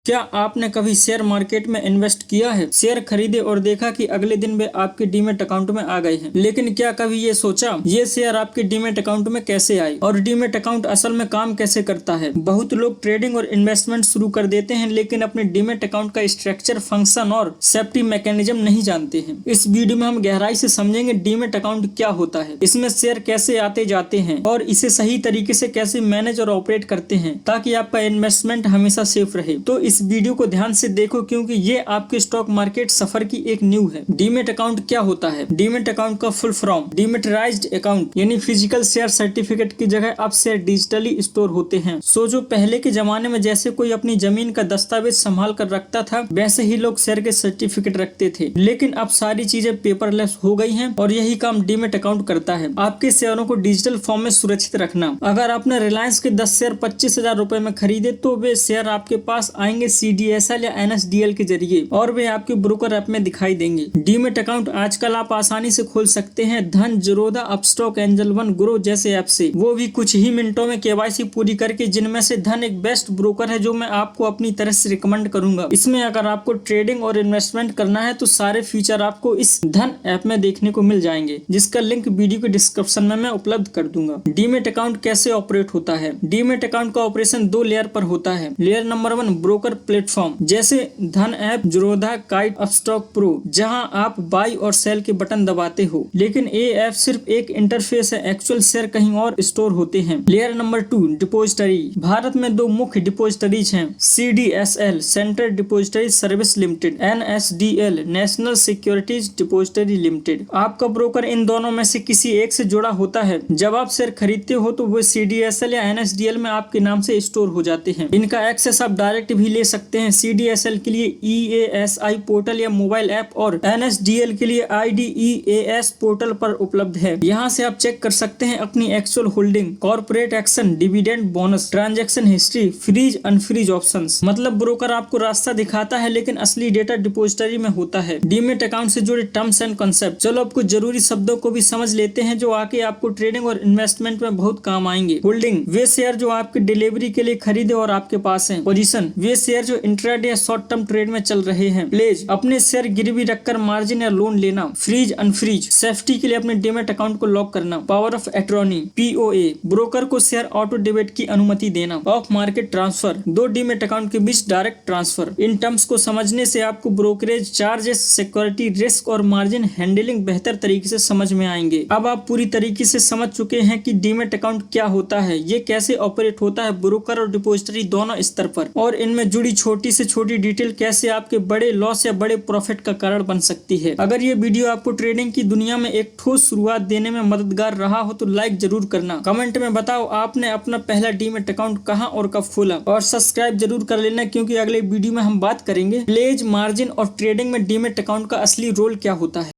क्या आपने कभी शेयर मार्केट में इन्वेस्ट किया है? शेयर खरीदे और देखा कि अगले दिन वे आपके डीमैट अकाउंट में आ गए हैं। लेकिन क्या कभी ये सोचा ये शेयर आपके डीमैट अकाउंट में कैसे आए और डीमैट अकाउंट असल में काम कैसे करता है? बहुत लोग ट्रेडिंग और इन्वेस्टमेंट शुरू कर देते हैं लेकिन अपने डीमैट अकाउंट का स्ट्रक्चर, फंक्शन और सेफ्टी मैकेनिज्म नहीं जानते हैं। इस वीडियो में हम गहराई से समझेंगे डीमैट अकाउंट क्या होता है, इसमें शेयर कैसे आते जाते हैं और इसे सही तरीके से कैसे मैनेज और ऑपरेट करते हैं ताकि आपका इन्वेस्टमेंट हमेशा सेफ रहे। तो इस वीडियो को ध्यान से देखो क्योंकि ये आपके स्टॉक मार्केट सफर की एक न्यू है। डीमैट अकाउंट क्या होता है? डीमैट अकाउंट का फुल फॉर्म डीमैटेराइज्ड अकाउंट यानी फिजिकल शेयर सर्टिफिकेट की जगह अब शेयर डिजिटली स्टोर होते हैं। जो पहले के जमाने में जैसे कोई अपनी जमीन का दस्तावेज संभाल कर रखता था वैसे ही लोग शेयर के सर्टिफिकेट रखते थे, लेकिन अब सारी चीजें पेपरलेस हो गई हैं और यही काम डीमैट अकाउंट करता है, आपके शेयरों को डिजिटल फॉर्म में सुरक्षित रखना। अगर आपने रिलायंस के 10 शेयर 25,000 रुपए में खरीदे तो वे शेयर आपके पास आएंगे CDSL या NSDL के जरिए और वे आपके ब्रोकर ऐप में दिखाई देंगे। डीमैट अकाउंट आजकल आप आसानी से खोल सकते हैं धन, Zerodha, Upstox, angel one, grow जैसे ऐप से, वो भी कुछ ही मिनटों में KYC पूरी करके, जिनमें से धन एक बेस्ट ब्रोकर है जो मैं आपको अपनी तरह से रिकमेंड करूंगा। इसमें अगर आपको ट्रेडिंग और इन्वेस्टमेंट करना है तो सारे फीचर आपको इस धन ऐप में देखने को मिल जाएंगे, जिसका लिंक वीडियो के डिस्क्रिप्शन में मैं उपलब्ध कर दूंगा। डीमैट अकाउंट कैसे ऑपरेट होता है? डीमैट अकाउंट का ऑपरेशन 2 लेयर पर होता है। लेयर नंबर 1 ब्रोकर प्लेटफॉर्म जैसे धन app, Zerodha, kite, Upstox pro, जहां आप बाई और सेल के बटन दबाते हो, लेकिन ये ऐप सिर्फ एक इंटरफेस है, एक्चुअल शेयर कहीं और स्टोर होते हैं। Layer number 2 depository. भारत में 2 मुख्य डिपोजिटरीज हैं, CDSL central depository service limited, NSDL national securities depository limited. आपका ब्रोकर इन दोनों में से किसी एक से जुड़ा होता है। जब आप शेयर खरीदते हो तो वो CDSL या NSDL में आपके नाम से स्टोर हो जाते हैं। इनका एक्सेस आप डायरेक्ट भी ले सकते हैं। CDSL के लिए EASI पोर्टल या मोबाइल ऐप और NSDL के लिए IDEAS पोर्टल पर उपलब्ध है। यहाँ से आप चेक कर सकते हैं अपनी actual holding, corporate action, dividend, bonus, transaction history, freeze unfreeze options. मतलब ब्रोकर आपको रास्ता दिखाता है लेकिन असली डेटा डिपोजिटरी में होता है। डीमैट अकाउंट से जुड़े टर्म्स एंड कॉन्सेप्ट। चलो अब कुछ जरूरी शब्दों को भी समझ लेते हैं जो आके आपको ट्रेडिंग और इन्वेस्टमेंट में बहुत काम आएंगे। होल्डिंग, वे शेयर जो आपके डिलीवरी के लिए खरीदे और आपके पास हैं। पोजीशन, वे शेयर जो इंट्राडे या शॉर्ट टर्म ट्रेड में चल रहे हैं। प्लेज, अपने शेयर गिरवी रखकर मार्जिन या लोन लेना। फ्रीज अनफ्रीज, सेफ्टी के लिए अपने डीमैट अकाउंट को लॉक करना। Power of attorney POA, broker को शेयर ऑटो डेबिट की अनुमति देना। Of market transfer, 2 demat account के बीच डायरेक्ट ट्रांसफर। इन टर्म्स को समझने से आपको ब्रोकरेज चार्जेस, सिक्योरिटी रिस्क और मार्जिन हैंडलिंग बेहतर तरीके से समझ में आएंगे। अब आप पूरी तरीके से समझ चुके हैं कि डीमैट अकाउंट क्या होता है, ये कैसे ऑपरेट होता है ब्रोकर और डिपोजिटरी दोनों स्तर पर, और इनमें जुड़ी छोटी से छोटी डिटेल कैसे आपके बड़े लॉस या बड़े प्रॉफिट का कारण बन सकती है। अगर ये वीडियो आपको ट्रेडिंग की दुनिया में एक ठोस शुरुआत देने में मददगार रहा हो तो लाइक जरूर करना। कमेंट में बताओ आपने अपना पहला डीमैट अकाउंट कहां और कब खोला, और सब्सक्राइब जरूर कर लेना क्योंकि अगले वीडियो में हम बात करेंगे प्लेज, मार्जिन और ट्रेडिंग में डीमैट अकाउंट का असली रोल क्या होता है।